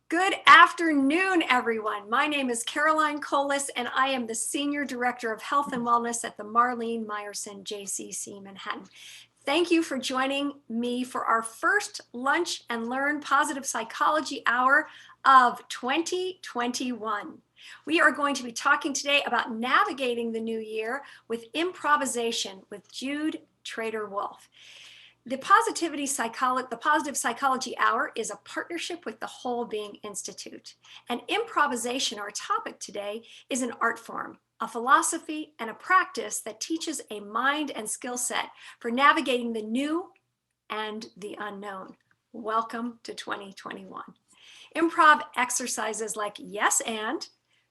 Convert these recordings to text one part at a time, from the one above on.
Good afternoon, everyone. My name is Caroline Colas, and I am the Senior Director of Health and Wellness at the Marlene Meyerson JCC Manhattan. Thank you for joining me for our first Lunch and Learn Positive Psychology Hour of 2021. We are going to be talking today about navigating the new year with improvisation with Jude, Treder, Wolff. The Positive Psychology Hour is a partnership with the Whole Being Institute. And improvisation, our topic today, is an art form, a philosophy, and a practice that teaches a mind and skill set for navigating the new and the unknown. Welcome to 2021. Improv exercises like yes and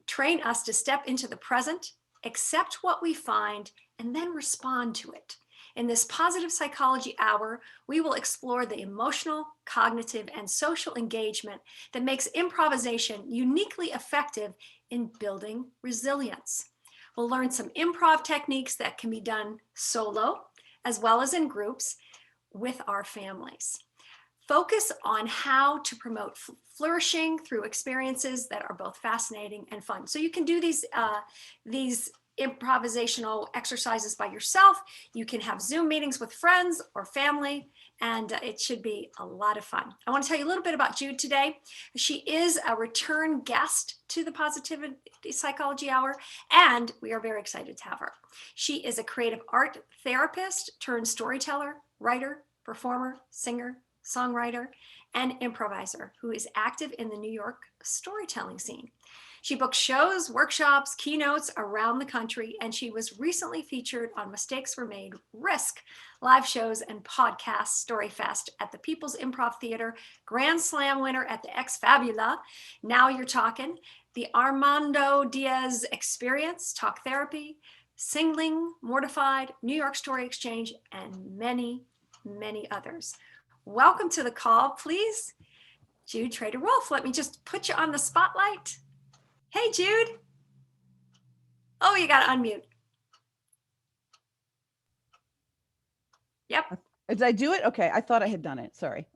train us to step into the present, accept what we find, and then respond to it. In this Positive Psychology Hour, we will explore the emotional, cognitive, and social engagement that makes improvisation uniquely effective in building resilience. We'll learn some improv techniques that can be done solo, as well as in groups with our families. Focus on how to promote flourishing through experiences that are both fascinating and fun. So you can do these improvisational exercises by yourself. You can have Zoom meetings with friends or family, and it should be a lot of fun. I want to tell you a little bit about Jude today. She is a return guest to the Positive Psychology Hour, and we are very excited to have her. She is a creative art therapist turned storyteller, writer, performer, singer, songwriter, and improviser who is active in the New York storytelling scene. She books shows, workshops, keynotes around the country, and she was recently featured on Mistakes Were Made, Risk, live shows and podcast StoryFest at the People's Improv Theater, Grand Slam winner at the Ex Fabula, Now You're Talking, the Armando Diaz Experience, Talk Therapy, Singling, Mortified, New York Story Exchange, and many, many others. Welcome to the call, please. Jude, Treder, Wolff, let me just put you on the spotlight. Hey, Jude. Oh, you got to unmute. Yep. Did I do it? Okay. I thought I had done it. Sorry.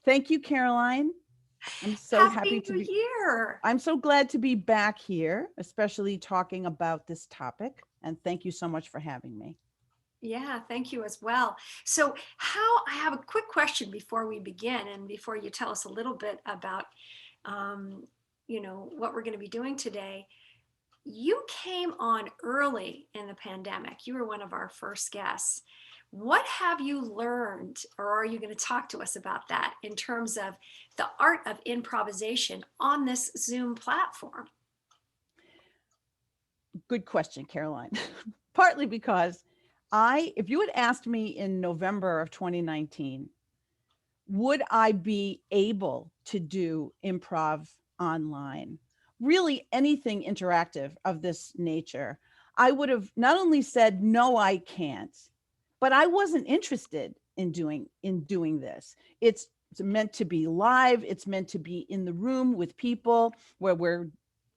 Thank you, Caroline. I'm so happy to be here. I'm so glad to be back here, especially talking about this topic. And thank you so much for having me. Yeah, thank you as well. So I have a quick question before we begin and before you tell us a little bit about what we're going to be doing today. You came on early in the pandemic. You were one of our first guests. What have you learned, or are you going to talk to us about that in terms of the art of improvisation on this Zoom platform? Good question, Caroline. Partly because if you had asked me in November of 2019, would I be able to do improv online, really anything interactive of this nature, I would have not only said, no, I can't, but I wasn't interested in doing this. It's meant to be live. It's meant to be in the room with people where we're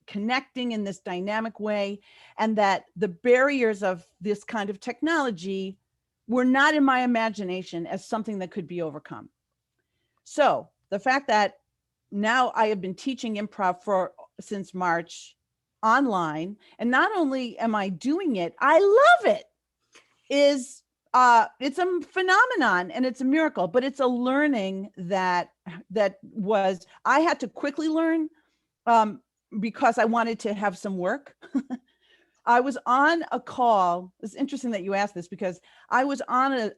connecting in this dynamic way, and that the barriers of this kind of technology were not in my imagination as something that could be overcome. So the fact that now I have been teaching improv since March online, and not only am I doing it, I love it, it's a phenomenon and it's a miracle, but it's a learning that I had to quickly learn because I wanted to have some work. I was on a call. It's interesting that you asked this because I was on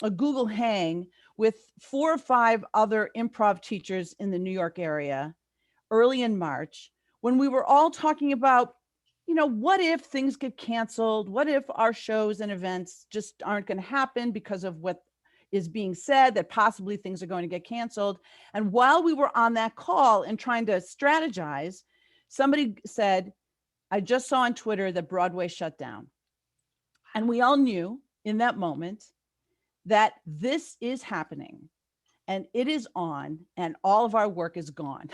a Google Hang with 4 or 5 other improv teachers in the New York area early in March, when we were all talking about, what if things get canceled? What if our shows and events just aren't going to happen because of what is being said, that possibly things are going to get canceled? And while we were on that call and trying to strategize, somebody said, I just saw on Twitter that Broadway shut down. And we all knew in that moment that this is happening and it is on, and all of our work is gone.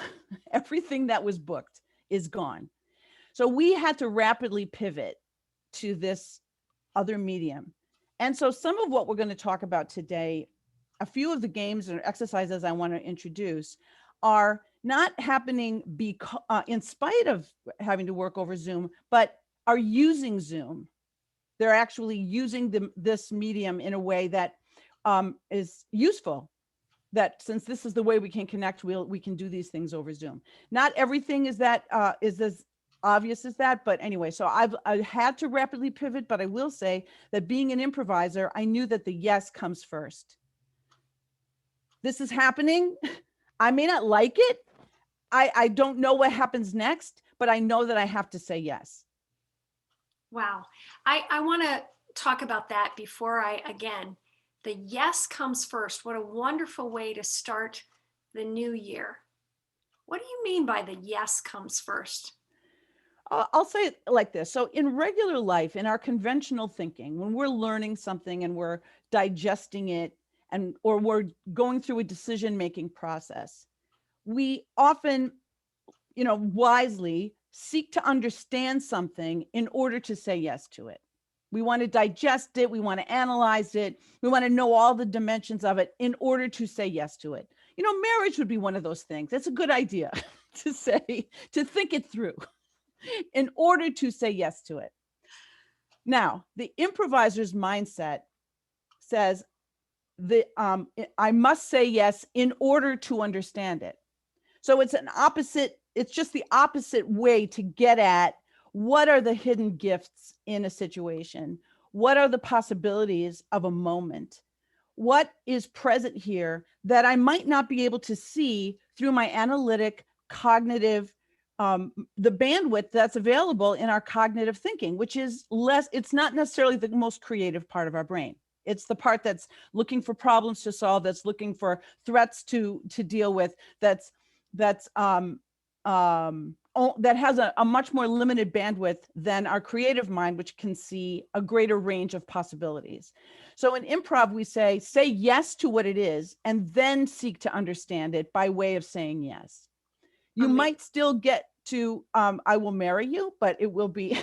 Everything that was booked is gone. So we had to rapidly pivot to this other medium. And so some of what we're going to talk about today, a few of the games and exercises I want to introduce are not happening because in spite of having to work over Zoom, but are using Zoom. They're actually using this medium in a way that is useful. That since this is the way we can connect, we can do these things over Zoom. Not everything is that is as obvious as that, but anyway, so I had to rapidly pivot, but I will say that being an improviser, I knew that the yes comes first. This is happening. I may not like it. I don't know what happens next, but I know that I have to say yes. Wow. I want to talk about that before the yes comes first. What a wonderful way to start the new year. What do you mean by the yes comes first? I'll say it like this. So in regular life, in our conventional thinking, when we're learning something and we're digesting it or we're going through a decision-making process, we often, wisely seek to understand something in order to say yes to it. We want to digest it. We want to analyze it. We want to know all the dimensions of it in order to say yes to it. Marriage would be one of those things. It's a good idea to think it through in order to say yes to it. Now, the improviser's mindset says I must say yes in order to understand it. So it's just the opposite way to get at what are the hidden gifts in a situation? What are the possibilities of a moment? What is present here that I might not be able to see through my analytic, cognitive, the bandwidth that's available in our cognitive thinking, which is it's not necessarily the most creative part of our brain. It's the part that's looking for problems to solve, that's looking for threats to deal with, that has a much more limited bandwidth than our creative mind, which can see a greater range of possibilities. So in improv, we say yes to what it is, and then seek to understand it by way of saying yes. You might still get to, I will marry you, but it will be,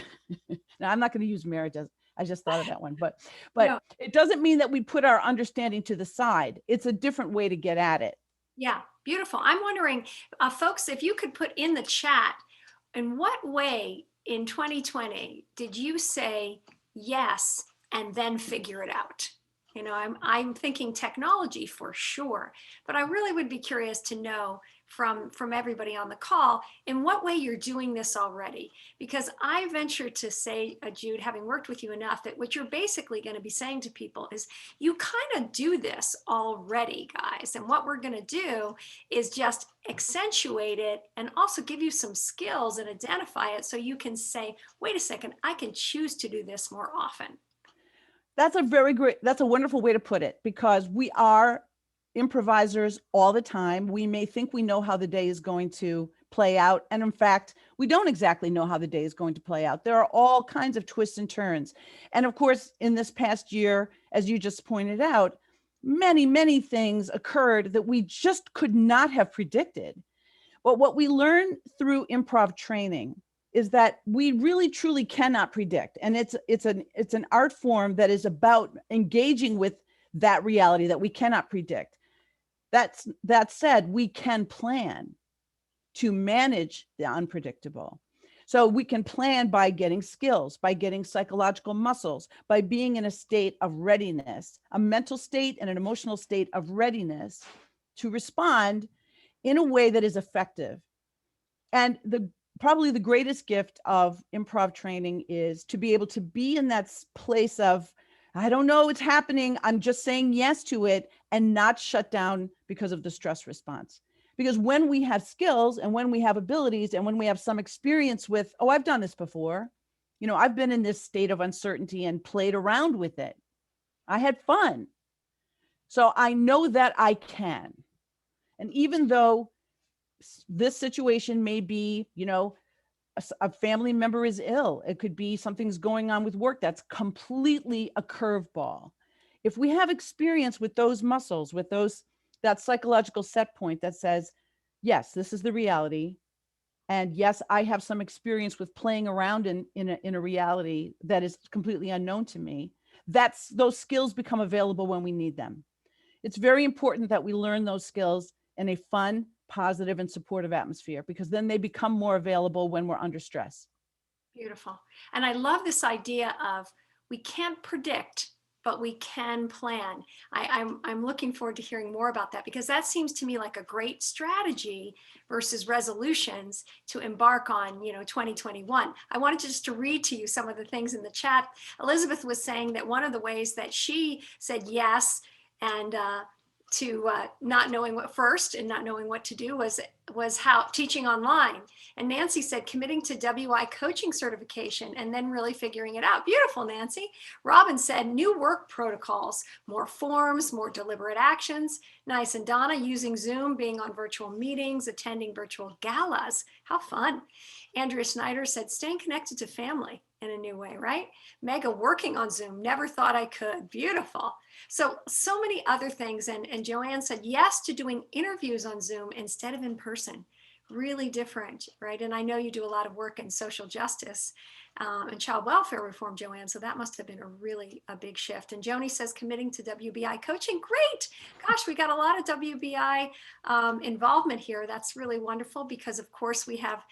now I'm not going to use marriage as, I just thought of that one, but no. It doesn't mean that we put our understanding to the side. It's a different way to get at it. Yeah, beautiful. I'm wondering, folks, if you could put in the chat, in what way in 2020 did you say yes and then figure it out? I'm thinking technology for sure, but I really would be curious to know from everybody on the call, in what way you're doing this already. Because I venture to say, Jude, having worked with you enough, that what you're basically going to be saying to people is, you kind of do this already, guys. And what we're going to do is just accentuate it and also give you some skills and identify it so you can say, wait a second, I can choose to do this more often. That's a wonderful way to put it, because we are improvisers all the time. We may think we know how the day is going to play out. And in fact, we don't exactly know how the day is going to play out. There are all kinds of twists and turns. And of course, in this past year, as you just pointed out, many, many things occurred that we just could not have predicted. But what we learn through improv training is that we really truly cannot predict. And it's an art form that is about engaging with that reality that we cannot predict. That said, we can plan to manage the unpredictable. So we can plan by getting skills, by getting psychological muscles, by being in a state of readiness, a mental state and an emotional state of readiness to respond in a way that is effective. And probably the greatest gift of improv training is to be able to be in that place of, I don't know what's happening, I'm just saying yes to it, and not shut down because of the stress response. Because when we have skills and when we have abilities and when we have some experience with, oh, I've done this before, I've been in this state of uncertainty and played around with it. I had fun. So I know that I can. And even though this situation may be, a family member is ill, it could be something's going on with work that's completely a curveball. If we have experience with those muscles, with that psychological set point that says, yes, this is the reality, and yes, I have some experience with playing around in a reality that is completely unknown to me, those skills become available when we need them. It's very important that we learn those skills in a fun, positive and supportive atmosphere, because then they become more available when we're under stress. Beautiful. And I love this idea of we can't predict, but we can plan. I'm looking forward to hearing more about that, because that seems to me like a great strategy versus resolutions to embark on, 2021. I wanted just to read to you some of the things in the chat. Elizabeth was saying that one of the ways that she said yes and to not knowing what first and not knowing what to do was how teaching online. And Nancy said committing to WI coaching certification and then really figuring it out. Beautiful, Nancy. Robin said new work protocols, more forms, more deliberate actions. Nice. And Donna using Zoom, being on virtual meetings, attending virtual galas. How fun. Andrea Snyder said staying connected to family in a new way, right? Mega working on Zoom. Never thought I could. Beautiful. So many other things. And Joanne said yes to doing interviews on Zoom instead of in person. Really different, right? And I know you do a lot of work in social justice and child welfare reform, Joanne. So that must have been a big shift. And Joni says committing to WBI coaching. Great. Gosh, we got a lot of WBI involvement here. That's really wonderful, because of course we have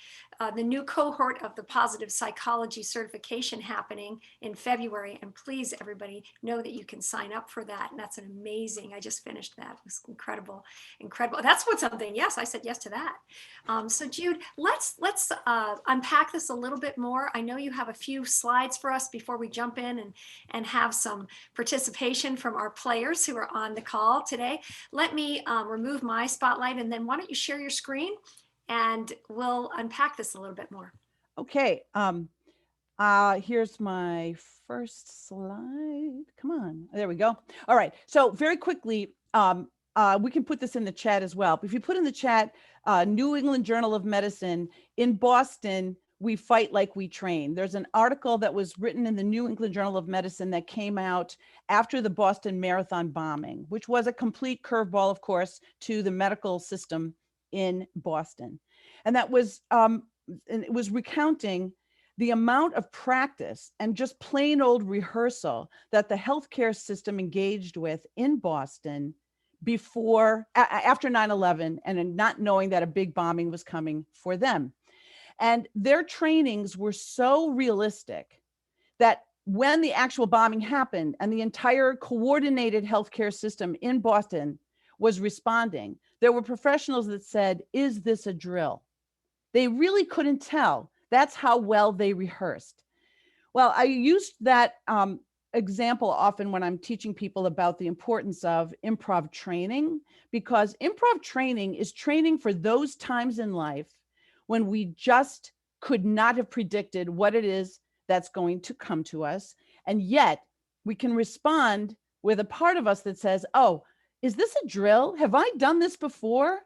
the new cohort of the positive psychology certification happening in February. And please, everybody, know that you can sign up for that. And that's an amazing, I just finished that. It was incredible, incredible. That's what something, yes, I said yes to that. So Jude, let's unpack this a little bit more. I know you have a few slides for us before we jump in and have some participation from our players who are on the call today. Let me remove my spotlight, and then why don't you share your screen and we'll unpack this a little bit more. Okay. Here's my first slide. Come on. There we go. All right. So very quickly, we can put this in the chat as well. If you put in the chat, New England Journal of Medicine, in Boston, we fight like we train. There's an article that was written in the New England Journal of Medicine that came out after the Boston Marathon bombing, which was a complete curveball, of course, to the medical system in Boston. And that was, and it was recounting the amount of practice and just plain old rehearsal that the healthcare system engaged with in Boston after 9/11, and not knowing that a big bombing was coming for them. And their trainings were so realistic that when the actual bombing happened and the entire coordinated healthcare system in Boston was responding, there were professionals that said, "Is this a drill?" They really couldn't tell. That's how well they rehearsed. Well, I used that example often when I'm teaching people about the importance of improv training, because improv training is training for those times in life when we just could not have predicted what it is that's going to come to us. And yet we can respond with a part of us that says, "Oh, is this a drill? Have I done this before?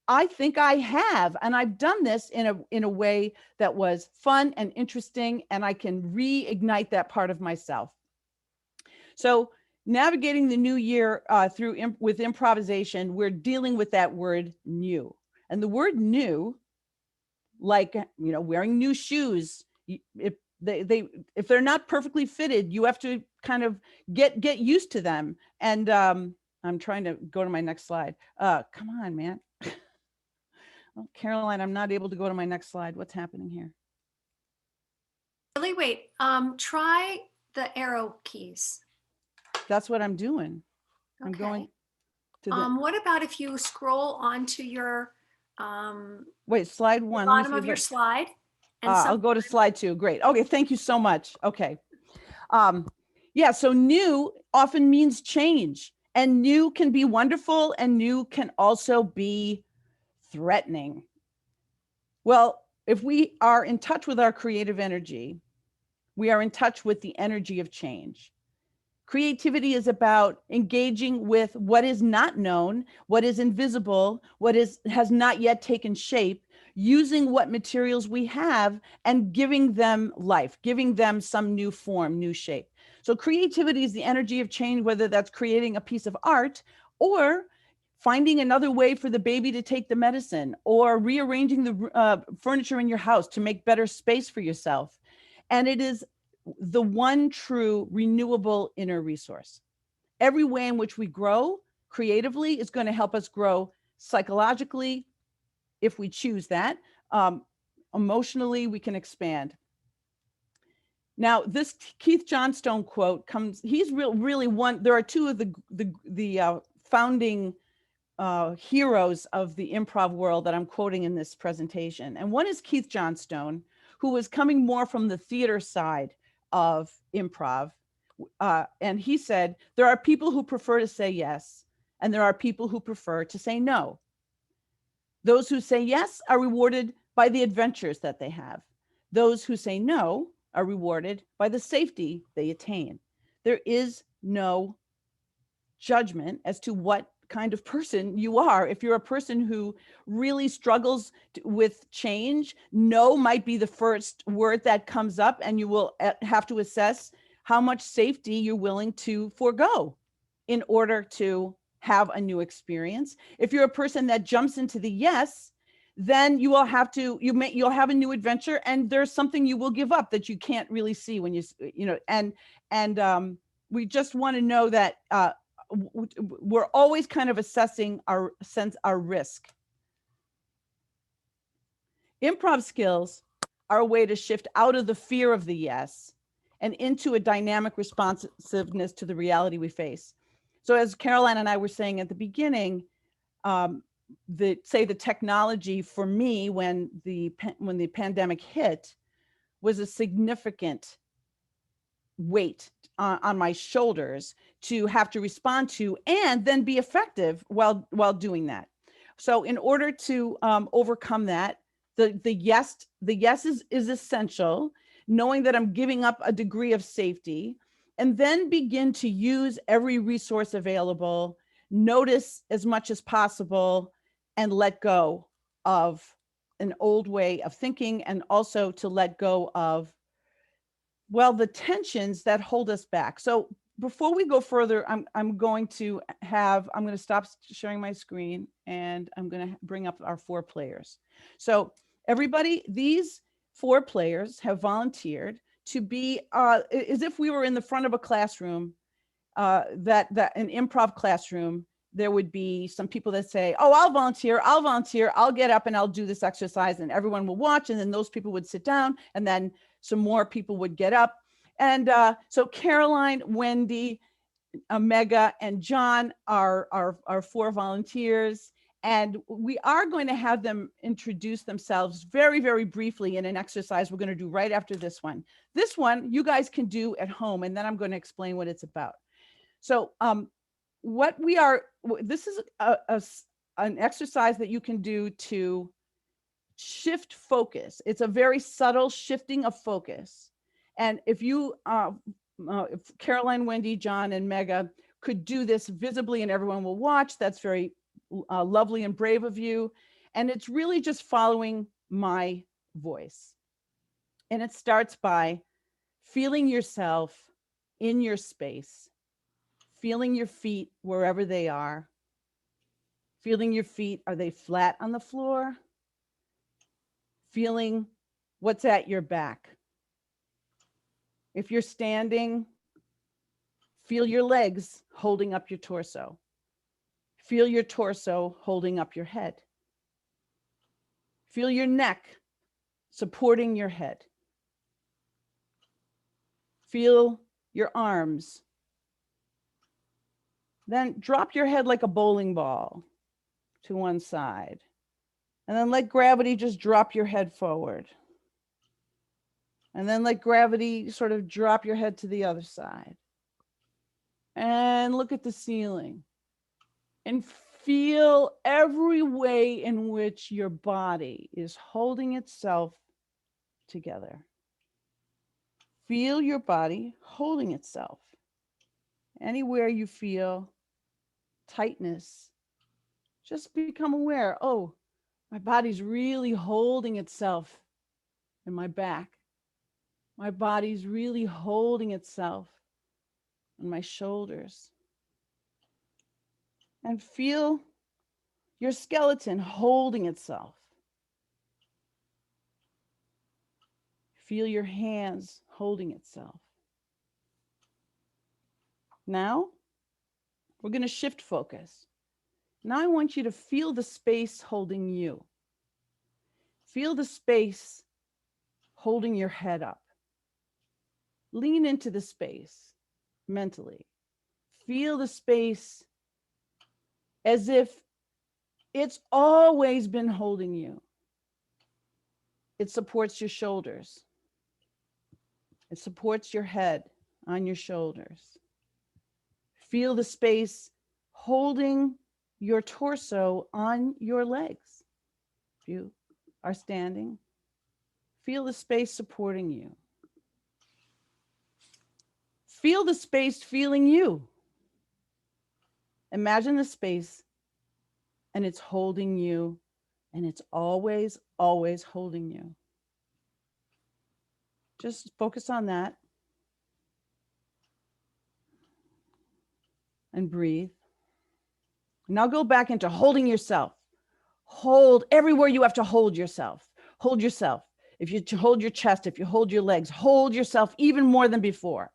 I think I have. And I've done this in a way that was fun and interesting, and I can reignite that part of myself." So navigating the new year with improvisation, we're dealing with that word new. And the word new, like, wearing new shoes, if they're not perfectly fitted, you have to kind of get used to them. And I'm trying to go to my next slide. Come on, man. Oh, Caroline, I'm not able to go to my next slide. What's happening here? Really, wait, try the arrow keys. That's what I'm doing. Okay. I'm going to the what about if you scroll onto your wait, slide one. bottom of your slide? And I'll go to slide 2. Great. Okay, thank you so much. Okay. Yeah, so new often means change, and new can be wonderful, and new can also be threatening. Well, if we are in touch with our creative energy, we are in touch with the energy of change. Creativity is about engaging with what is not known, what is invisible, what has not yet taken shape, using what materials we have and giving them life, giving them some new form, new shape. So creativity is the energy of change, whether that's creating a piece of art or finding another way for the baby to take the medicine, or rearranging the furniture in your house to make better space for yourself. And it is the one true renewable inner resource. Every way in which we grow creatively is going to help us grow psychologically, if we choose that. Emotionally, we can expand. Now, this Keith Johnstone quote comes, he's really one, there are two of the founding heroes of the improv world that I'm quoting in this presentation. And one is Keith Johnstone, who was coming more from the theater side of improv. And he said, there are people who prefer to say yes, and there are people who prefer to say no. Those who say yes are rewarded by the adventures that they have. Those who say no are rewarded by the safety they attain. There is no judgment as to what kind of person you are. If you're a person who really struggles with change, no might be the first word that comes up, and you will have to assess how much safety you're willing to forego in order to have a new experience. If you're a person that jumps into the yes, then you will have to, you'll have a new adventure, and there's something you will give up that you can't really see when we just want to know that we're always kind of assessing our risk. Improv skills are a way to shift out of the fear of the yes and into a dynamic responsiveness to the reality we face. So as Caroline and I were saying at the beginning, the technology for me when the pandemic hit was a significant weight on my shoulders to have to respond to and then be effective while doing that. So in order to overcome that, the yes is essential, knowing that I'm giving up a degree of safety, and then begin to use every resource available, notice as much as possible, and let go of an old way of thinking, and also to let go of, well, the tensions that hold us back. So before we go further, I'm going to stop sharing my screen, and I'm going to bring up our 4 players. So everybody, these 4 players have volunteered to be as if we were in the front of a classroom, that an improv classroom. There would be some people that say, oh, I'll volunteer, I'll get up and I'll do this exercise, and everyone will watch, and then those people would sit down, and then some more people would get up. And so Caroline, Wendy, Mega, and John are 4 volunteers. And we are going to have them introduce themselves very, very briefly in an exercise we're going to do right after this one. This one you guys can do at home, and then I'm going to explain what it's about. So this is an exercise that you can do to shift focus. It's a very subtle shifting of focus. And if you, if Caroline, Wendy, John, and Mega could do this visibly and everyone will watch, that's very lovely and brave of you. And it's really just following my voice. And it starts by feeling yourself in your space, feeling your feet wherever they are, feeling your feet, are they flat on the floor? Feeling what's at your back. If you're standing, feel your legs holding up your torso. Feel your torso holding up your head. Feel your neck supporting your head. Feel your arms. Then drop your head like a bowling ball to one side. And then let gravity just drop your head forward. And then let gravity sort of drop your head to the other side. And look at the ceiling. And feel every way in which your body is holding itself together. Feel your body holding itself. Anywhere you feel tightness, just become aware, oh, my body's really holding itself in my back. My body's really holding itself on my shoulders. And feel your skeleton holding itself. Feel your hands holding itself. Now, we're going to shift focus. Now I want you to feel the space holding you. Feel the space holding your head up. Lean into the space mentally. Feel the space as if it's always been holding you. It supports your shoulders. It supports your head on your shoulders. Feel the space holding your torso on your legs. If you are standing, feel the space supporting you. Feel the space feeling you. Imagine the space and it's holding you, and it's always, always holding you. Just focus on that and breathe. Now go back into holding yourself. Hold everywhere you have to hold yourself. Hold yourself. If you hold your chest, if you hold your legs, hold yourself even more than before.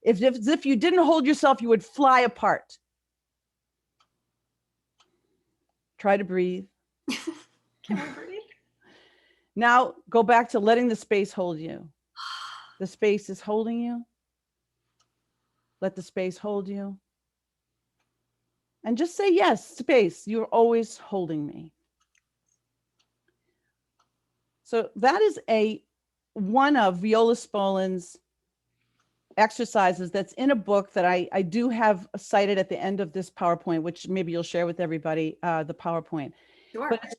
If you didn't hold yourself, you would fly apart. Try to breathe. Can I breathe? Now go back to letting the space hold you. The space is holding you. Let the space hold you. And just say, yes, space, you're always holding me. So that is one of Viola Spolin's exercises that's in a book that I do have cited at the end of this PowerPoint, which maybe you'll share with everybody, the PowerPoint. Sure. But it's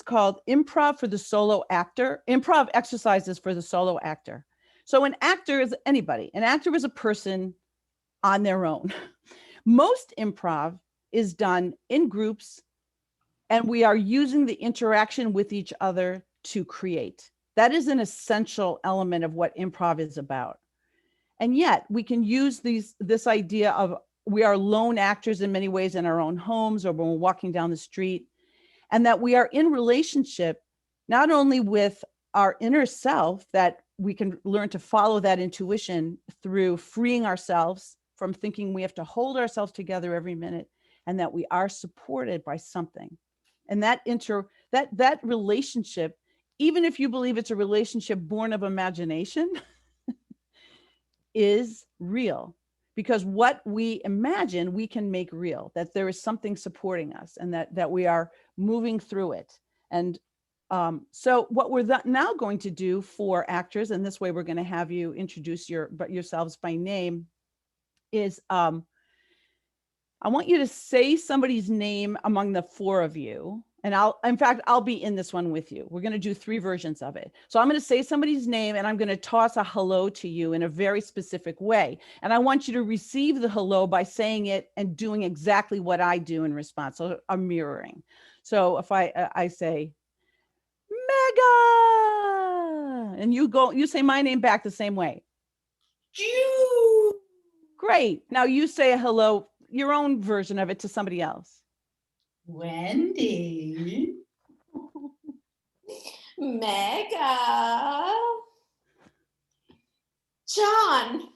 called Improv for the Solo Actor, Improv Exercises for the Solo Actor. So an actor is anybody. An actor is a person on their own. Most improv is done in groups, and we are using the interaction with each other to create. That is an essential element of what improv is about. And yet we can use this idea of we are lone actors in many ways in our own homes or when we're walking down the street, and that we are in relationship not only with our inner self, that we can learn to follow that intuition through freeing ourselves from thinking we have to hold ourselves together every minute, and that we are supported by something. And that relationship, even if you believe it's a relationship born of imagination, is real. Because what we imagine, we can make real, that there is something supporting us and that we are moving through it. And so what we're now going to do for actors, and this way we're going to have you introduce yourselves by name, is I want you to say somebody's name among the four of you. And I'll be in this one with you. We're going to do 3 versions of it. So I'm going to say somebody's name and I'm going to toss a hello to you in a very specific way. And I want you to receive the hello by saying it and doing exactly what I do in response. So I'm mirroring. So if I say, Mega, and you say my name back the same way. Jude. Great. Now you say a hello, your own version of it to somebody else. Wendy. Mega. John.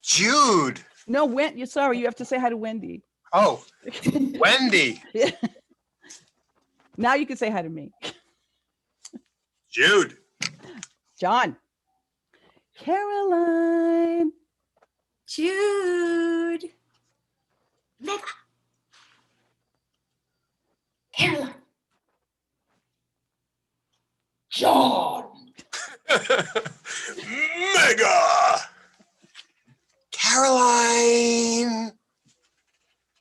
Jude. No, you're sorry. You have to say hi to Wendy. Oh, Wendy. Yeah. Now you can say hi to me. Jude. John. Caroline. Jude. Mega. Caroline. John. Mega. Caroline.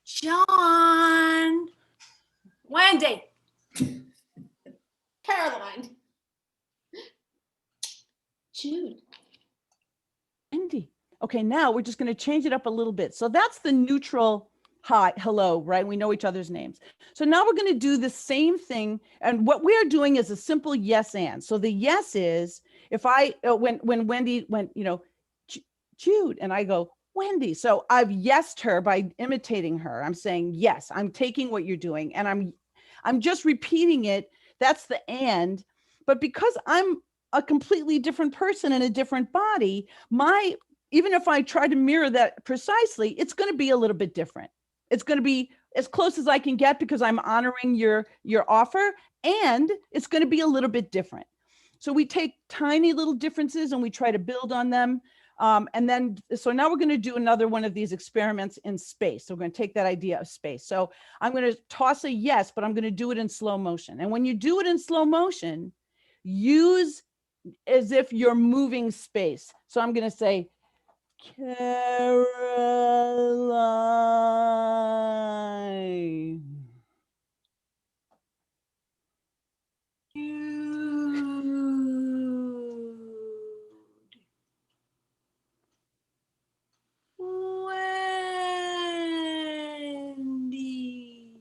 John. Wendy. Caroline. Jude. Wendy. Okay, now we're just going to change it up a little bit. So that's the neutral hi, hello, right? We know each other's names. So now we're going to do the same thing. And what we are doing is a simple yes and. So the yes is if when Wendy went, Jude, and I go, Wendy. So I've yesed her by imitating her. I'm saying, yes, I'm taking what you're doing and I'm just repeating it. That's the and. But because I'm a completely different person in a different body, even if I try to mirror that precisely, it's going to be a little bit different. It's going to be as close as I can get because I'm honoring your offer, and it's going to be a little bit different. So we take tiny little differences and we try to build on them. And then, so now we're going to do another one of these experiments in space. So we're going to take that idea of space. So I'm going to toss a yes, but I'm going to do it in slow motion. And when you do it in slow motion, use as if you're moving space. So I'm going to say, Caroline. Wendy.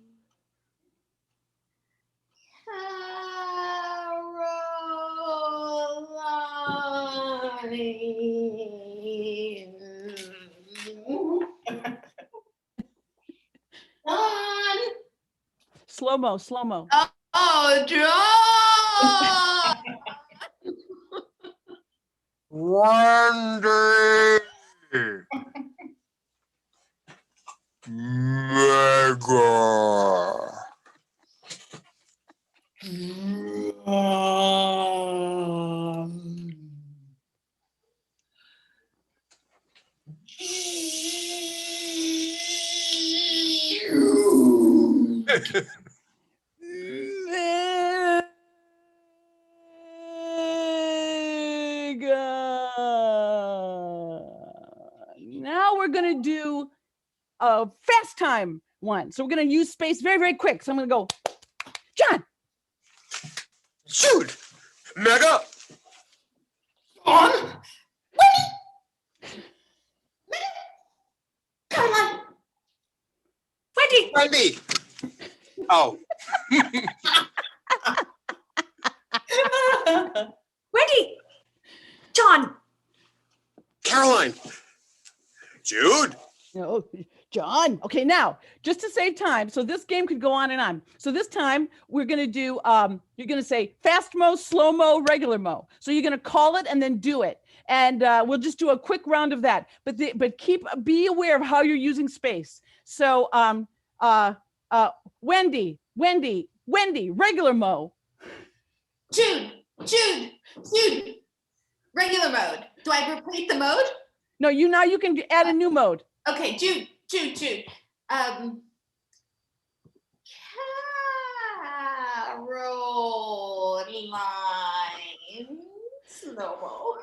John. Slow-mo, slow-mo. Oh, John. Wendy. Mega. Mega. Now we're going to do a fast time one. So we're going to use space very, very quick. So I'm going to go, John. Jude. Mega. John. Caroline. Wendy. Wendy. Oh, Wendy. John. Caroline. Jude. No, John. Okay, now just to save time, so this game could go on and on. So this time we're going to do, you're going to say fast mo, slow mo, regular mo. So you're going to call it and then do it. And we'll just do a quick round of that. But be aware of how you're using space. So Wendy, regular mo. Jude. Regular mode. Do I repeat the mode? No, now you can add a new mode. Okay, Jude. Caroline. Slow-mo.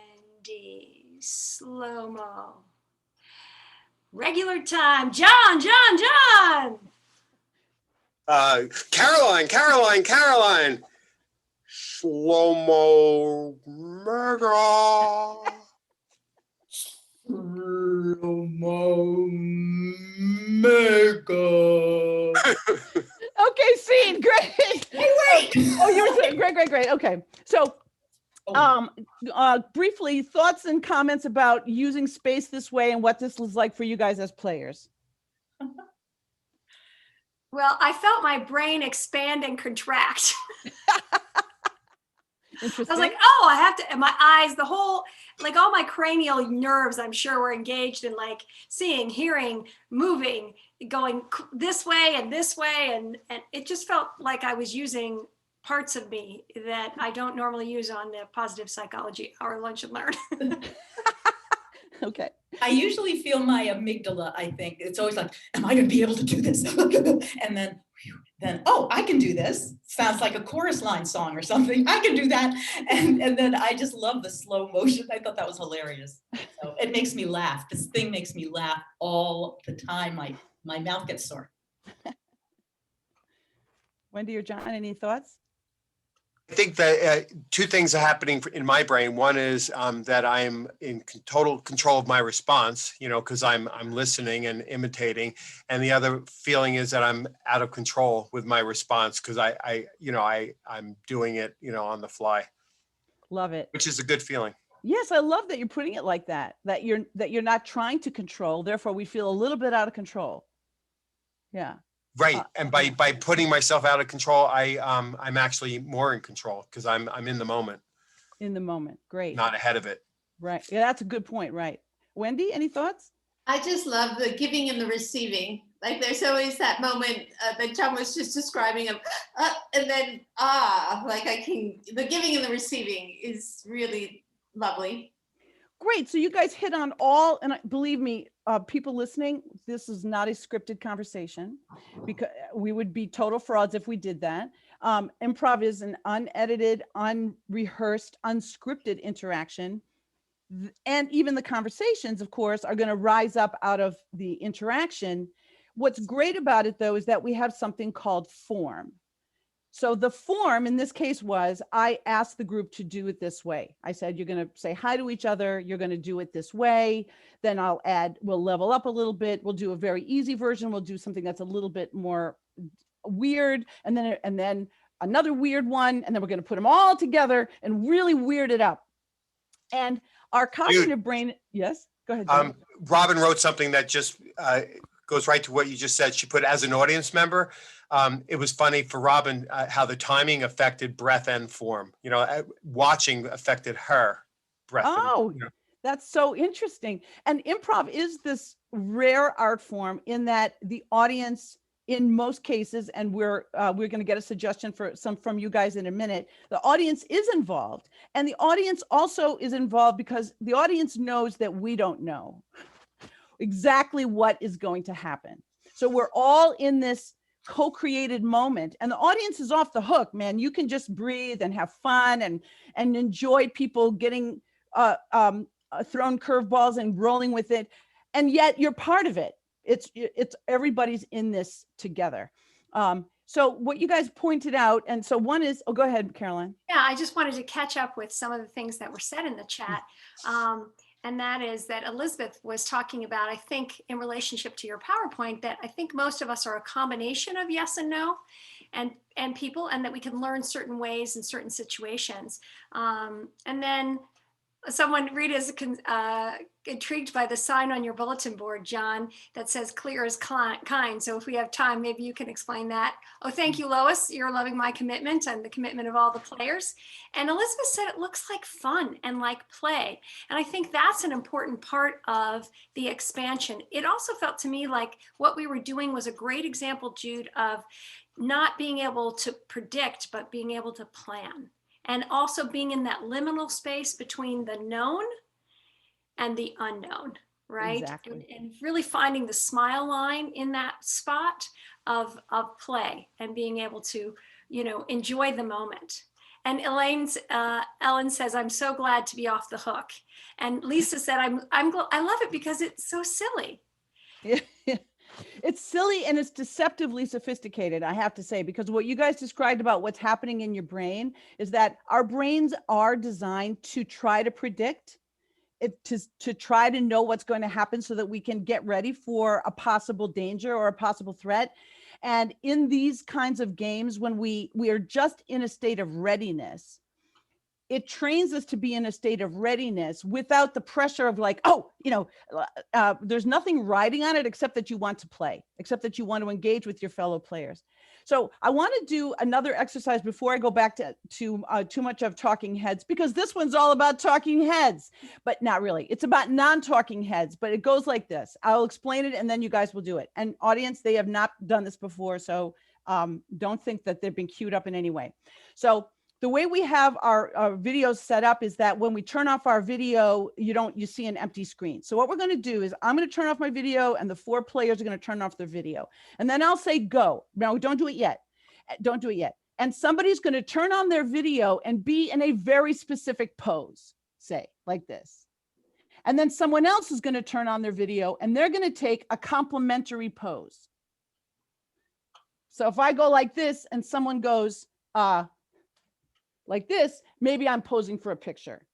Wendy. Slow-mo. Regular time. John. Caroline. Slow-mo. Mega. Slow-mo. Mega. Okay, scene, great. Wait. Oh, you were saying great. Okay, so briefly, thoughts and comments about using space this way and what this was like for you guys as players. Well, I felt my brain expand and contract. Interesting. I was like, oh, I have to, and my eyes, the whole, like all my cranial nerves, I'm sure were engaged in like seeing, hearing, moving, going this way. And it just felt like I was using parts of me that I don't normally use on the Positive Psychology Hour Lunch and Learn. Okay. I usually feel my amygdala, I think. It's always like, am I going to be able to do this? And then, oh, I can do this. Sounds like a chorus line song or something. I can do that. And then I just love the slow motion. I thought that was hilarious. So it makes me laugh. This thing makes me laugh all the time. My mouth gets sore. Wendy or John, any thoughts? I think that two things are happening in my brain. One is that I'm in total control of my response, because I'm listening and imitating, and the other feeling is that I'm out of control with my response because I'm doing it, on the fly. Love it. Which is a good feeling. Yes, I love that you're putting it like that. That you're not trying to control. Therefore, we feel a little bit out of control. Yeah. Right, and by putting myself out of control, I'm actually more in control because I'm in the moment. In the moment, great. Not ahead of it. Right, yeah, that's a good point. Right. Wendy, any thoughts? I just love the giving and the receiving. Like there's always that moment that John was just describing of, and then, the giving and the receiving is really lovely. Great. So you guys hit on all, and believe me, people listening, this is not a scripted conversation because we would be total frauds if we did that. Improv is an unedited, unrehearsed, unscripted interaction. And even the conversations, of course, are going to rise up out of the interaction. What's great about it, though, is that we have something called form. So the form in this case was, I asked the group to do it this way. I said, you're going to say hi to each other. You're going to do it this way. Then we'll level up a little bit. We'll do a very easy version. We'll do something that's a little bit more weird. And then another weird one. And then we're going to put them all together and really weird it up. And our cognitive brain, yes, go ahead. John. Robin wrote something that just goes right to what you just said. She put, as an audience member, it was funny for Robin how the timing affected breath and form. Watching affected her breath. Oh, and, that's so interesting. And improv is this rare art form in that the audience, in most cases, and we're going to get a suggestion from you guys in a minute, the audience is involved. And the audience also is involved because the audience knows that we don't know exactly what is going to happen. So we're all in this co-created moment, and the audience is off the hook, man. You can just breathe and have fun and enjoy people getting thrown curveballs and rolling with it. And yet you're part of it. It's everybody's in this together. So what you guys pointed out, and so one is, go ahead, Caroline. Yeah, I just wanted to catch up with some of the things that were said in the chat. And that is that Elizabeth was talking about, I think, in relationship to your PowerPoint, that I think most of us are a combination of yes and no and people, and that we can learn certain ways in certain situations. And then someone, Rita, is intrigued by the sign on your bulletin board, John, that says clear as kind. So if we have time, maybe you can explain that. Oh, thank you, Lois. You're loving my commitment and the commitment of all the players. And Elizabeth said it looks like fun and like play. And I think that's an important part of the expansion. It also felt to me like what we were doing was a great example, Jude, of not being able to predict, but being able to plan. And also being in that liminal space between the known and the unknown, right? Exactly. And really finding the smile line in that spot of play and being able to, enjoy the moment. And Ellen says, I'm so glad to be off the hook. And Lisa said, I love it because it's so silly. Yeah. It's silly and it's deceptively sophisticated, I have to say, because what you guys described about what's happening in your brain is that our brains are designed to try to predict it, to try to know what's going to happen so that we can get ready for a possible danger or a possible threat. And in these kinds of games, when we are just in a state of readiness, it trains us to be in a state of readiness without the pressure of like, there's nothing riding on it except that you want to play, except that you want to engage with your fellow players. So I want to do another exercise before I go back to too much of talking heads, because this one's all about talking heads, but not really. It's about non-talking heads, but it goes like this. I'll explain it and then you guys will do it. And audience, they have not done this before, so don't think that they've been queued up in any way. So the way we have our videos set up is that when we turn off our video, you see an empty screen. So what we're going to do is I'm going to turn off my video and the 4 players are going to turn off their video. And then I'll say go. Now, don't do it yet. Don't do it yet. And somebody's going to turn on their video and be in a very specific pose, say like this. And then someone else is going to turn on their video and they're going to take a complementary pose. So if I go like this and someone goes, like this, maybe I'm posing for a picture.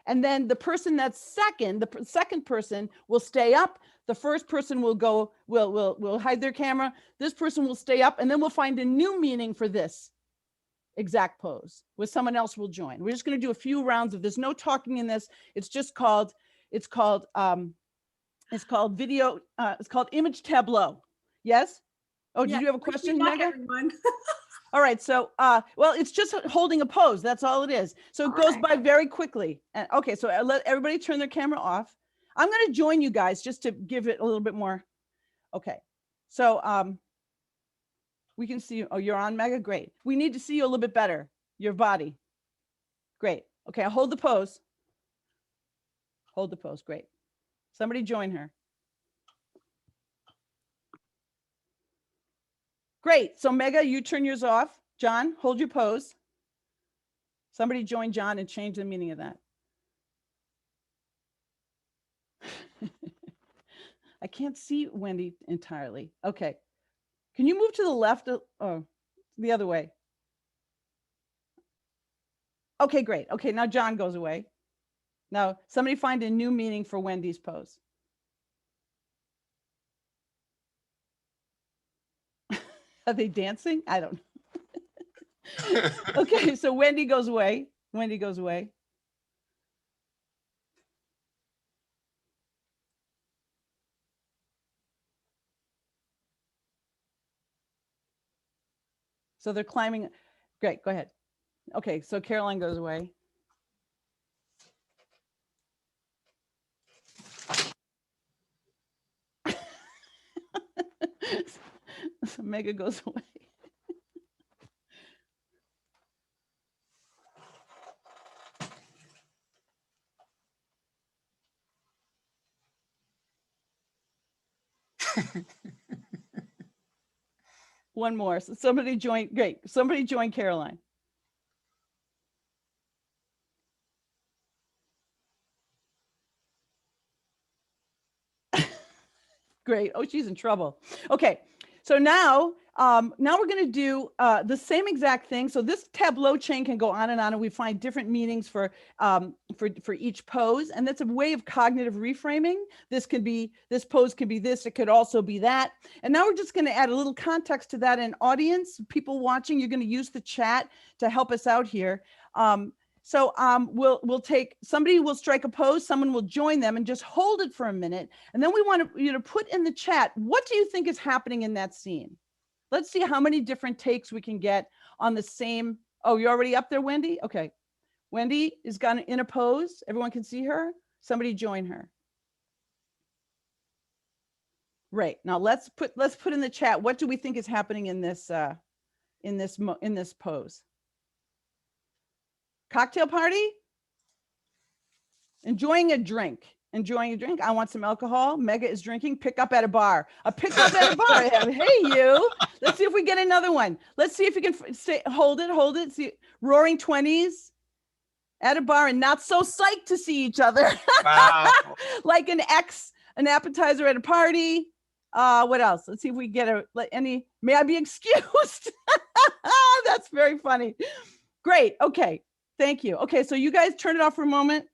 And then the person that's second, the second person will stay up. The first person will go, will hide their camera. This person will stay up, and then we'll find a new meaning for this exact pose where someone else will join. We're just going to do a few rounds of this. No talking in this. It's called video. It's called image tableau. Yes. Oh, did you have a question, Megan? All right, so, well, it's just holding a pose. That's all it is. So it goes by very quickly. And okay, so I let everybody turn their camera off. I'm going to join you guys just to give it a little bit more. Okay. So we can see you. Oh, you're on, Mega? Great. We need to see you a little bit better. Your body. Great. Okay, I'll hold the pose. Hold the pose. Great. Somebody join her. Great. So Mega, you turn yours off. John, hold your pose. Somebody join John and change the meaning of that. I can't see Wendy entirely. Okay. Can you move to the left? Oh, the other way. Okay, great. Okay, now John goes away. Now somebody find a new meaning for Wendy's pose. Are they dancing? I don't know. Okay, so Wendy goes away. Wendy goes away. So they're climbing. Great, go ahead. Okay, so Caroline goes away. So Mega goes away. One more. So somebody join. Great. Somebody join Caroline. Great. Oh, she's in trouble. Okay. So now we're going to do the same exact thing. So this tableau chain can go on, and we find different meanings for each pose, and that's a way of cognitive reframing. This pose can be this. It could also be that. And now we're just going to add a little context to that. And audience, people watching, you're going to use the chat to help us out here. So we'll take, somebody will strike a pose, someone will join them and just hold it for a minute. And then we want to put in the chat, what do you think is happening in that scene? Let's see how many different takes we can get on the same. Oh, you're already up there, Wendy? Okay. Wendy is in a pose. Everyone can see her. Somebody join her. Right. Now let's put in the chat, what do we think is happening in this pose? Cocktail party? Enjoying a drink. I want some alcohol. Mega is drinking. Pick up at a bar. A pick up at a bar. Hey, you. Let's see if we get another one. Let's see if you can hold it. See, roaring 20s at a bar and not so psyched to see each other. Wow. Like an appetizer at a party. What else? Let's see if we get may I be excused? That's very funny. Great. Okay. Thank you. Okay, so you guys turn it off for a moment.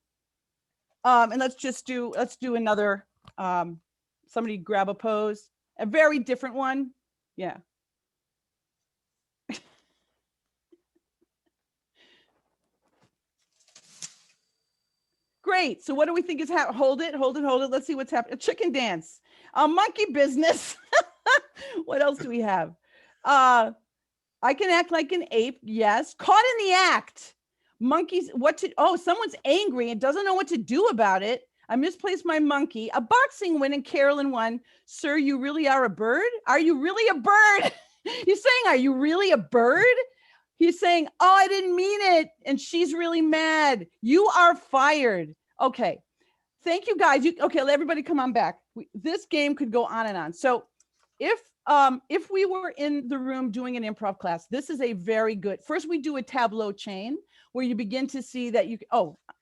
And let's do another, somebody grab a pose, a very different one. Yeah. Great. So what do we think is happening? Hold it. Let's see what's happening. A chicken dance, a monkey business. What else do we have? I can act like an ape. Yes. Caught in the act. Monkeys, someone's angry and doesn't know what to do about it. I misplaced my monkey. A boxing win and Carolyn won. Sir, you really are a bird? Are you really a bird? He's saying, are you really a bird? He's saying, oh, I didn't mean it. And she's really mad. You are fired. Okay. Thank you guys. Okay, let everybody come on back. This game could go on and on. So if we were in the room doing an improv class, this is a very good, first we do a tableau chain where you begin to see that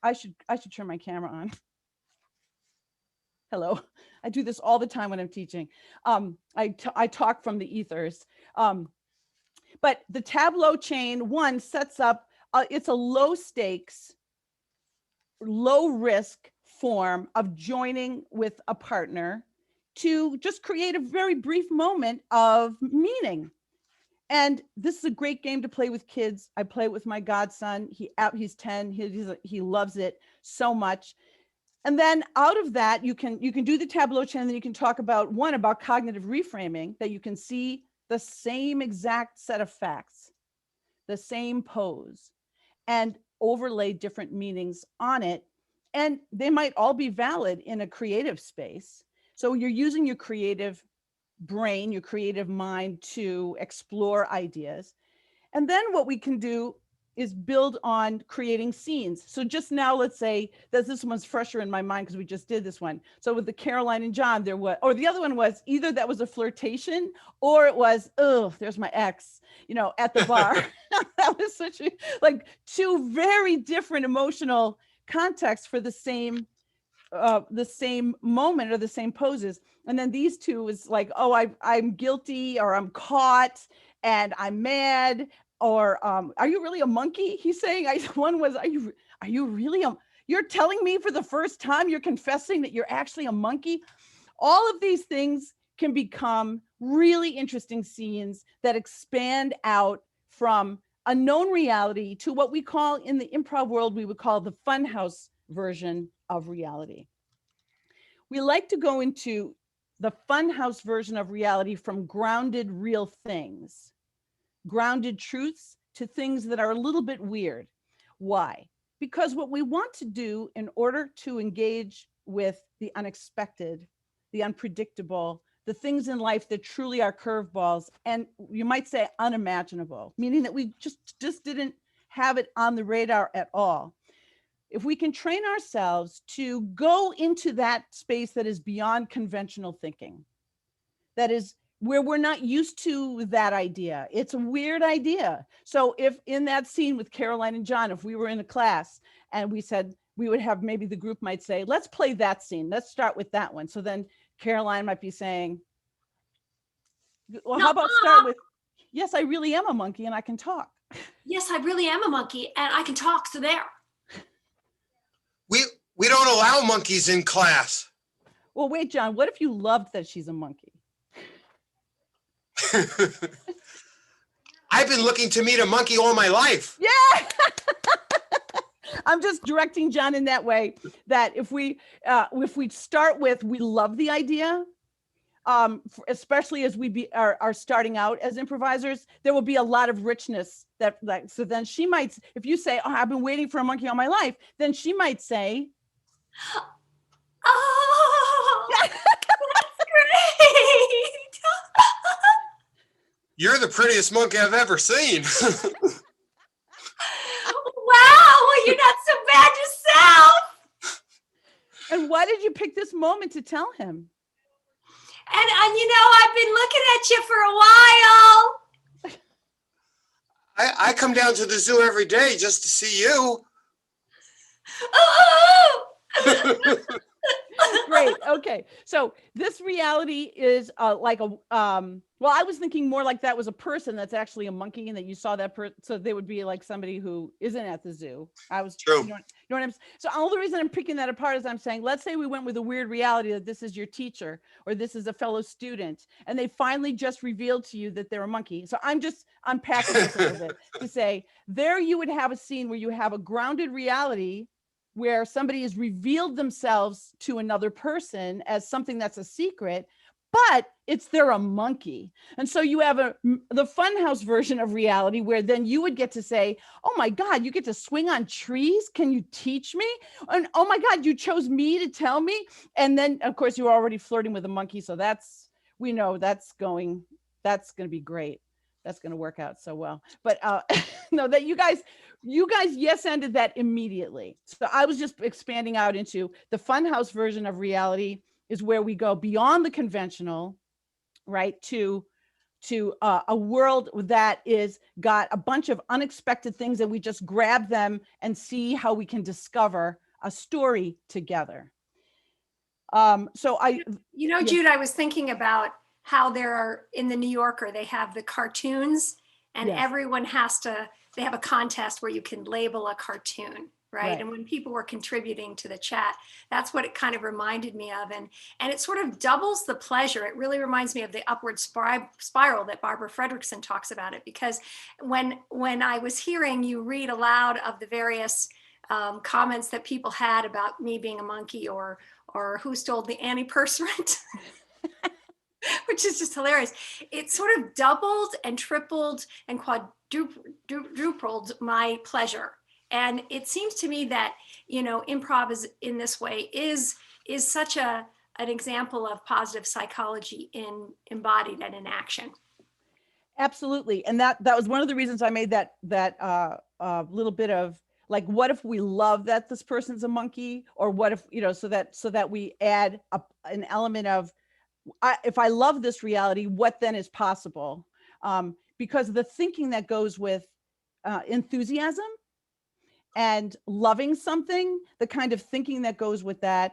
I should turn my camera on. Hello. I do this all the time when I'm teaching. I talk from the ethers. But the tableau chain one sets up, it's a low stakes, low risk form of joining with a partner to just create a very brief moment of meaning. And this is a great game to play with kids. I play it with my godson. He's 10. He loves it so much. And then out of that, you can do the tableau chain, and then you can talk about cognitive reframing, that you can see the same exact set of facts, the same pose, and overlay different meanings on it. And they might all be valid in a creative space. So you're using your creative brain, your creative mind to explore ideas. And then what we can do is build on creating scenes. So just now, let's say that this one's fresher in my mind because we just did this one. So with the Caroline and John, there was, or the other one was either that was a flirtation or it was, oh, there's my ex, at the bar. That was such a, like two very different emotional contexts for the same moment or the same poses. And then these two is like, oh, I'm guilty, or I'm caught and I'm mad, or are you really a monkey? He's saying, one was, are you really you're telling me for the first time, you're confessing that you're actually a monkey? All of these things can become really interesting scenes that expand out from a known reality to what we call in the improv world, we would call the funhouse version of reality. We like to go into the funhouse version of reality from grounded real things, grounded truths, to things that are a little bit weird. Why? Because what we want to do in order to engage with the unexpected, the unpredictable, the things in life that truly are curveballs, and you might say unimaginable, meaning that we just didn't have it on the radar at all. If we can train ourselves to go into that space that is beyond conventional thinking, that is where we're not used to that idea. It's a weird idea. So if in that scene with Caroline and John, if we were in a class and we said, we would have, maybe the group might say, let's play that scene. Let's start with that one. So then Caroline might be saying, well, how about start with, yes, I really am a monkey and I can talk. Yes, I really am a monkey and I can talk. So there. We don't allow monkeys in class. Well, wait, John, what if you loved that she's a monkey? I've been looking to meet a monkey all my life. Yeah. I'm just directing John in that way, that if we start with, we love the idea, especially as we are starting out as improvisers, there will be a lot of richness so then she might, if you say, oh, I've been waiting for a monkey all my life, then she might say, oh, that's great. You're the prettiest monkey I've ever seen. Wow, well, you're not so bad yourself. And why did you pick this moment to tell him? And I've been looking at you for a while. I come down to the zoo every day just to see you. Oh. Great. Okay. So this reality is like a, well, I was thinking more like that was a person that's actually a monkey and that you saw that person. So they would be like somebody who isn't at the zoo. I was true. You know what I'm saying? So all the reason I'm picking that apart is I'm saying, let's say we went with a weird reality that this is your teacher or this is a fellow student, and they finally just revealed to you that they're a monkey. So I'm just unpacking this a little bit to say there you would have a scene where you have a grounded reality where somebody has revealed themselves to another person as something that's a secret, but they're a monkey. And so you have the funhouse version of reality where then you would get to say, oh my God, you get to swing on trees. Can you teach me? And oh my God, you chose me to tell me. And then of course you were already flirting with a monkey. So we know that's going to be great. That's going to work out so well. But no, that you guys yes ended that immediately. So I was just expanding out into the funhouse version of reality is where we go beyond the conventional, right, to a world that is got a bunch of unexpected things, and we just grab them and see how we can discover a story together. So Jude, I was thinking about how there are in the New Yorker, they have the cartoons, and Yes. everyone they have a contest where you can label a cartoon, right? And when people were contributing to the chat, that's what it kind of reminded me of. And it sort of doubles the pleasure. It really reminds me of the upward spiral that Barbara Fredrickson talks about it, because when I was hearing you read aloud of the various comments that people had about me being a monkey or who stole the antiperspirant, which is just hilarious. It sort of doubled and tripled and quadrupled my pleasure. And it seems to me that, improv is in this way is such an example of positive psychology embodied and in action. Absolutely. And that was one of the reasons I made that little bit of like, what if we love that this person's a monkey, or what if, so that we add an element of, if I love this reality, what then is possible? Because the thinking that goes with enthusiasm and loving something, the kind of thinking that goes with that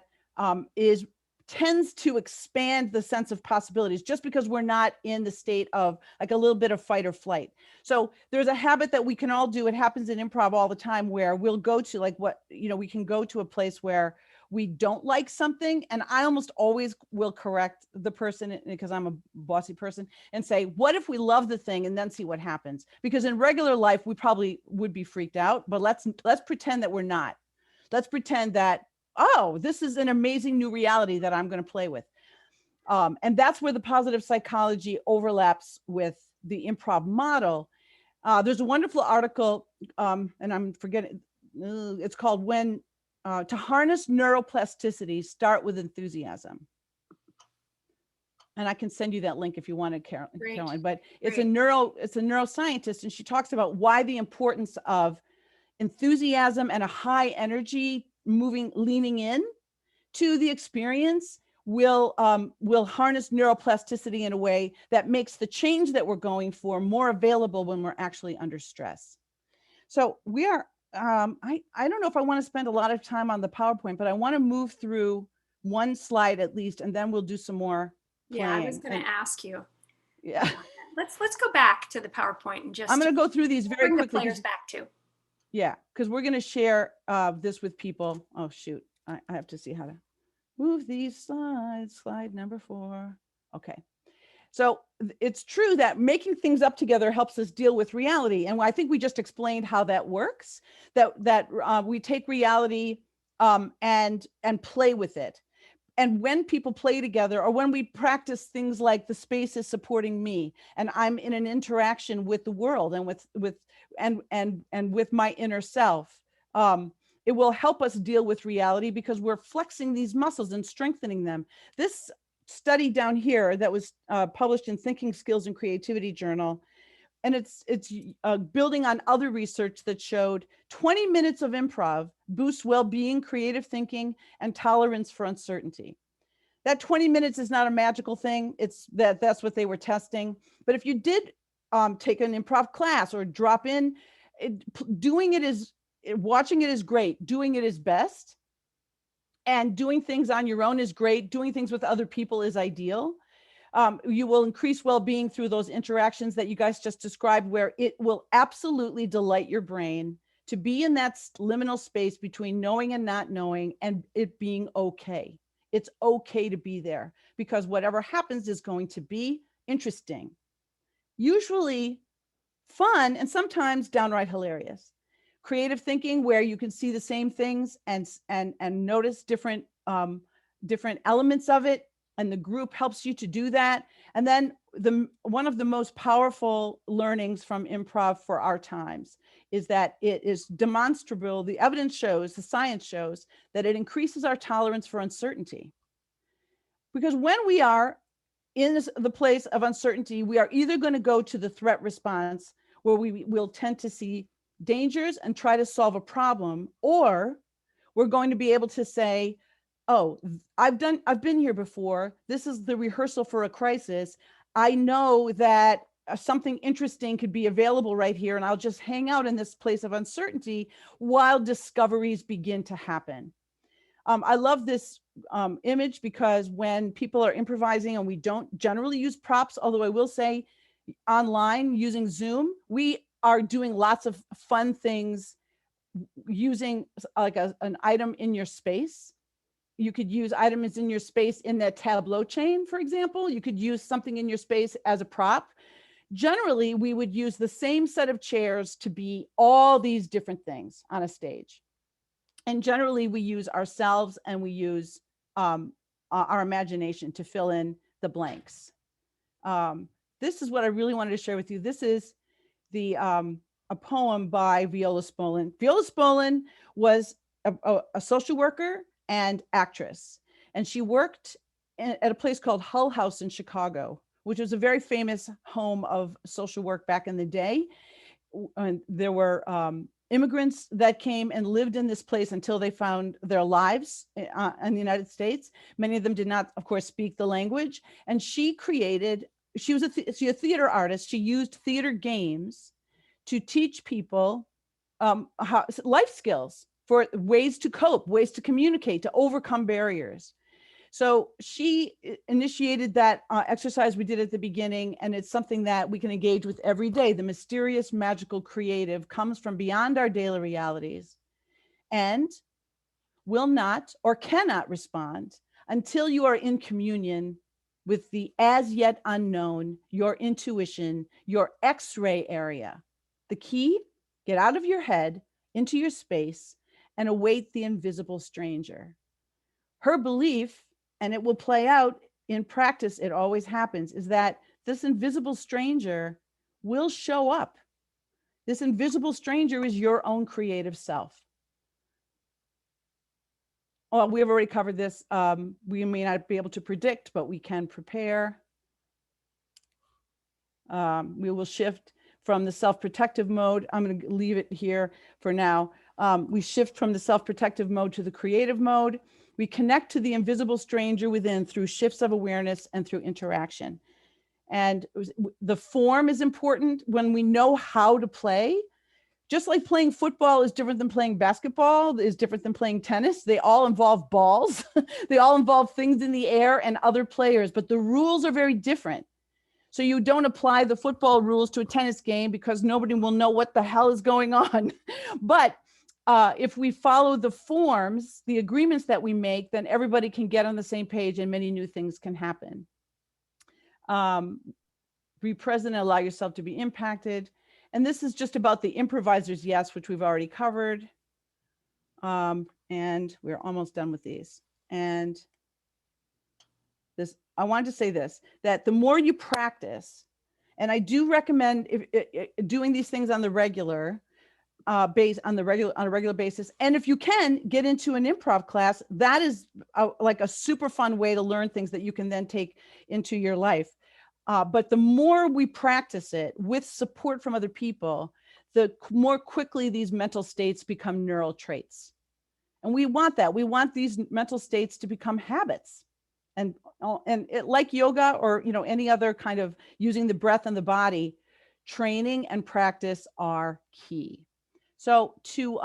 tends to expand the sense of possibilities, just because we're not in the state of like a little bit of fight or flight. So there's a habit that we can all do. It happens in improv all the time, where we'll go to like we can go to a place where we don't like something. And I almost always will correct the person, because I'm a bossy person, and say, what if we love the thing and then see what happens? Because in regular life, we probably would be freaked out, but let's pretend that we're not. Let's pretend that, oh, this is an amazing new reality that I'm going to play with. And that's where the positive psychology overlaps with the improv model. There's a wonderful article, and I'm forgetting, it's called When to Harness Neuroplasticity, Start with Enthusiasm. And I can send you that link if you want to, Caroline, but it's a neuroscientist, and she talks about why the importance of enthusiasm and a high energy leaning in to the experience will harness neuroplasticity in a way that makes the change that we're going for more available when we're actually under stress. So we are, I don't know if I want to spend a lot of time on the PowerPoint, but I want to move through one slide at least, and then we'll do some more playing. Yeah, I was going to ask you. Yeah. Let's go back to the PowerPoint and just. I'm going to go through these very bring quickly. The players back too. Yeah, because we're going to share this with people. Oh, shoot. I have to see how to move these slides. Slide number 4. Okay. So it's true that making things up together helps us deal with reality. And I think we just explained how that works, that we take reality and play with it. And when people play together, or when we practice things like the space is supporting me, and I'm in an interaction with the world and with my inner self, it will help us deal with reality, because we're flexing these muscles and strengthening them. This study down here that was published in Thinking Skills and Creativity Journal, and it's building on other research that showed 20 minutes of improv boosts well-being, creative thinking, and tolerance for uncertainty. That 20 minutes is not a magical thing. It's that's what they were testing. But if you did take an improv class or drop in, watching it is great. Doing it is best. And doing things on your own is great. Doing things with other people is ideal. You will increase well-being through those interactions that you guys just described, where it will absolutely delight your brain to be in that liminal space between knowing and not knowing, and it being okay. It's okay to be there, because whatever happens is going to be interesting, usually fun, and sometimes downright hilarious. Creative thinking, where you can see the same things and notice different elements of it, and the group helps you to do that. And then one of the most powerful learnings from improv for our times is that it is demonstrable. The evidence shows, the science shows, that it increases our tolerance for uncertainty. Because when we are in the place of uncertainty, we are either going to go to the threat response, where we will tend to see dangers and try to solve a problem, or we're going to be able to say, oh, I've been here before. This is the rehearsal for a crisis. I know that something interesting could be available right here, and I'll just hang out in this place of uncertainty while discoveries begin to happen. I love this image, because when people are improvising, and we don't generally use props, although I will say online using Zoom, we are doing lots of fun things using like an item in your space. You could use items in your space in that Tableau chain, for example. You could use something in your space as a prop. Generally, we would use the same set of chairs to be all these different things on a stage. And generally, we use ourselves, and we use our imagination to fill in the blanks. This is what I really wanted to share with you. This is the a poem by Viola Spolin. Viola Spolin was a social worker and actress, and she worked at a place called Hull House in Chicago, which was a very famous home of social work back in the day. And there were immigrants that came and lived in this place until they found their lives in the United States. Many of them did not, of course, speak the language. And she was a theater artist. She used theater games to teach people life skills for ways to cope, ways to communicate, to overcome barriers. So she initiated that exercise we did at the beginning, and it's something that we can engage with every day. The mysterious, magical, creative comes from beyond our daily realities and will not or cannot respond until you are in communion with the as yet unknown, your intuition, your X-ray area. The key, get out of your head, into your space, and await the invisible stranger. Her belief, and it will play out in practice, it always happens, is that this invisible stranger will show up. This invisible stranger is your own creative self. Well, we have already covered this. We may not be able to predict, but we can prepare. We will shift from the self-protective mode. I'm going to leave it here for now. We shift from the self-protective mode to the creative mode. We connect to the invisible stranger within through shifts of awareness and through interaction. And the form is important when we know how to play. Just like playing football is different than playing basketball, is different than playing tennis. They all involve balls. They all involve things in the air and other players, but the rules are very different. So you don't apply the football rules to a tennis game because nobody will know what the hell is going on. But if we follow the forms, the agreements that we make, then everybody can get on the same page and many new things can happen. Be present and allow yourself to be impacted. And this is just about the improviser's yes, which we've already covered. And we're almost done with these. And this, I wanted to say this, that the more you practice, and I do recommend doing these things on the regular, on a regular basis. And if you can get into an improv class, that is like a super fun way to learn things that you can then take into your life. But the more we practice it with support from other people, the more quickly these mental states become neural traits. And we want that. We want these mental states to become habits. And like yoga or any other kind of using the breath and the body, training and practice are key. So to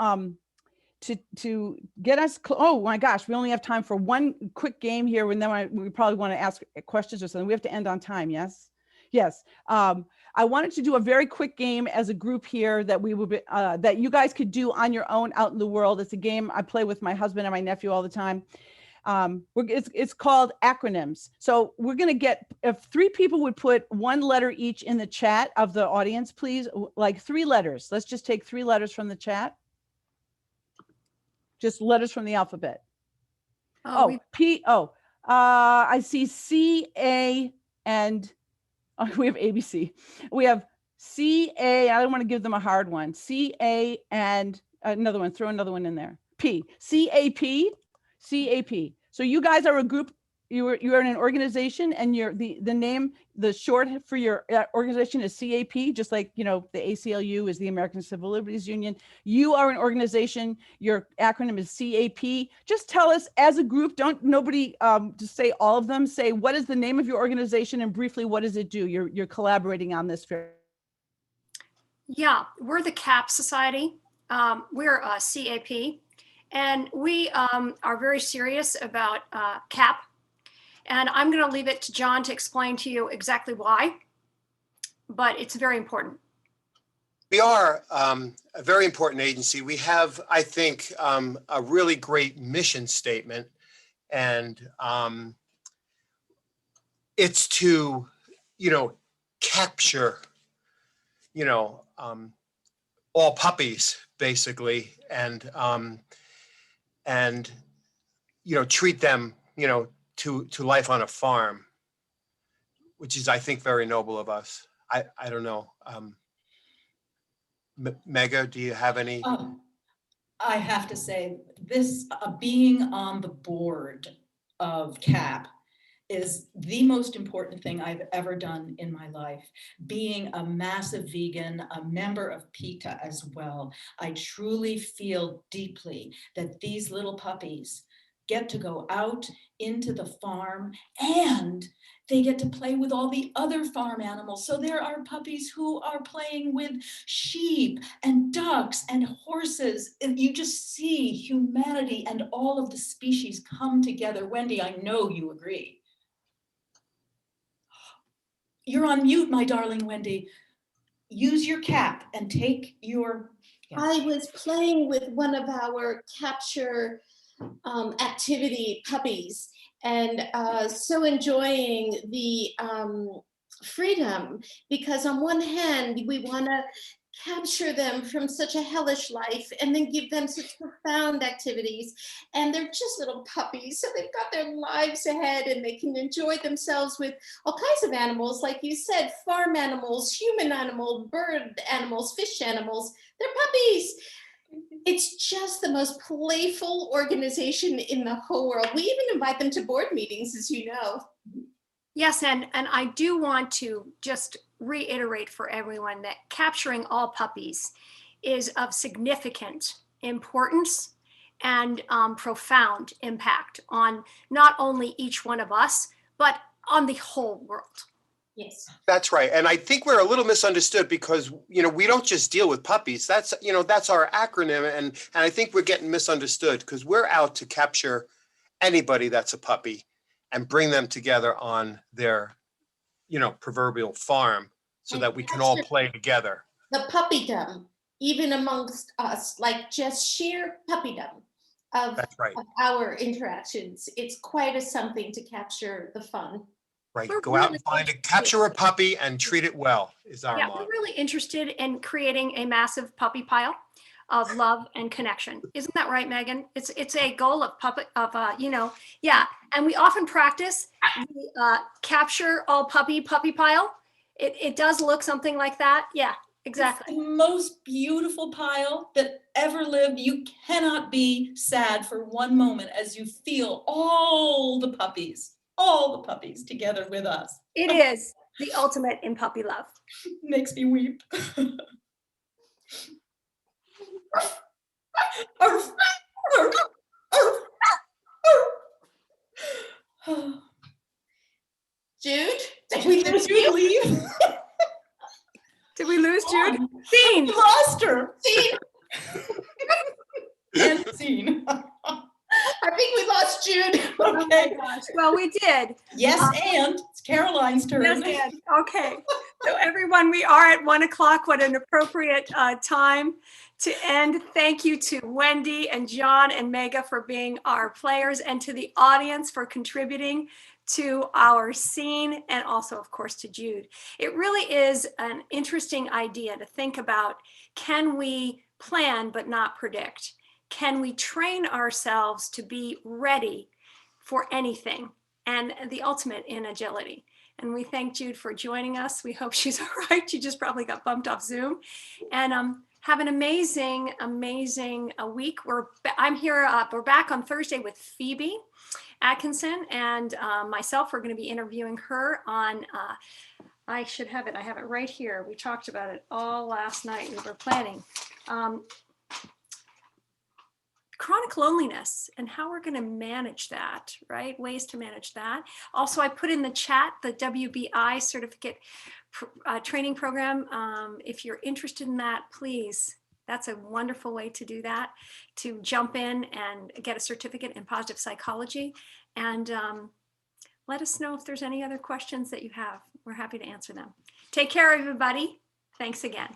get us, oh my gosh, we only have time for one quick game here, and then we probably want to ask questions or something. We have to end on time, yes? Yes. I wanted to do a very quick game as a group here that we would that you guys could do on your own out in the world. It's a game I play with my husband and my nephew all the time. It's called acronyms. So we're going to get, if 3 people would put 1 letter each in the chat of the audience, please, like 3 letters. Let's just take 3 letters from the chat. Just letters from the alphabet. I see C, A, and we have ABC. We have C, A, I don't want to give them a hard one. C, A, and another one, throw another one in there. P, C, A, P, C, A, P. So you guys are a group, you're in an organization, and the name, the short for your organization is CAP, just like, the ACLU is the American Civil Liberties Union. You are an organization, your acronym is CAP. Just tell us as a group, nobody just say all of them, say what is the name of your organization and briefly what does it do? You're collaborating on this. Yeah, we're the CAP Society. We're CAP. And we are very serious about CAP. And I'm going to leave it to John to explain to you exactly why, but it's very important. We are a very important agency. We have, I think, a really great mission statement, and it's to, capture, all puppies, basically, and treat them, to life on a farm, which is, I think, very noble of us. I don't know. Mega, do you have any? I have to say, this being on the board of CAP is the most important thing I've ever done in my life. Being a massive vegan, a member of PETA as well, I truly feel deeply that these little puppies get to go out into the farm and they get to play with all the other farm animals. So there are puppies who are playing with sheep and ducks and horses. And you just see humanity and all of the species come together. Wendy, I know you agree. You're on mute, my darling Wendy. Use your cap and take your. Yes. I was playing with one of our capture activity puppies and so enjoying the freedom, because on one hand we want to capture them from such a hellish life and then give them such profound activities, and they're just little puppies, so they've got their lives ahead and they can enjoy themselves with all kinds of animals, like you said, farm animals, human animals, bird animals, fish animals. They're puppies. It's just the most playful organization in the whole world. We even invite them to board meetings, as you know. Yes, and I do want to just reiterate for everyone that capturing all puppies is of significant importance and profound impact on not only each one of us, but on the whole world. Yes. That's right. And I think we're a little misunderstood because, we don't just deal with puppies. That's our acronym. And I think we're getting misunderstood because we're out to capture anybody that's a puppy and bring them together on their, proverbial farm so And that we can all play together. The puppydom, even amongst us, like just sheer puppydom of, That's right. of our interactions. It's quite a something to capture the fun. Right. We're Go out really and find it, capture a puppy and treat it well is our Yeah, motto. we're really interested in creating a massive puppy pile of love and connection. Isn't that right, Megan? It's a goal of yeah. And we often practice the capture all puppy pile. It does look something like that. Yeah, exactly. It's the most beautiful pile that ever lived. You cannot be sad for one moment as you feel all the puppies together with us. It is the ultimate in puppy love. Makes me weep. Jude, Did we lose Jude? Leave? Did we lose Jude? Scene. We lost her. Scene. And scene. I think we lost Jude. Okay. Oh my gosh. Well, we did. Yes, and it's Caroline's turn. Yes, and okay. So everyone, we are at 1:00. What an appropriate time to end. Thank you to Wendy and John and Mega for being our players, and to the audience for contributing to our scene, and also, of course, to Jude. It really is an interesting idea to think about. Can we plan but not predict? Can we train ourselves to be ready for anything, and the ultimate in agility? And we thank Jude for joining us. We hope she's all right. She just probably got bumped off Zoom. And have an amazing week. I'm here. We're back on Thursday with Phoebe Atkinson and myself. We're going to be interviewing her on. I should have it. I have it right here. We talked about it all last night. We were planning. Chronic loneliness and how we're going to manage that, right? Ways to manage that. Also, I put in the chat the WBI certificate training program. If you're interested in that, please, that's a wonderful way to do that, to jump in and get a certificate in positive psychology. And let us know if there's any other questions that you have. We're happy to answer them. Take care, everybody. Thanks again.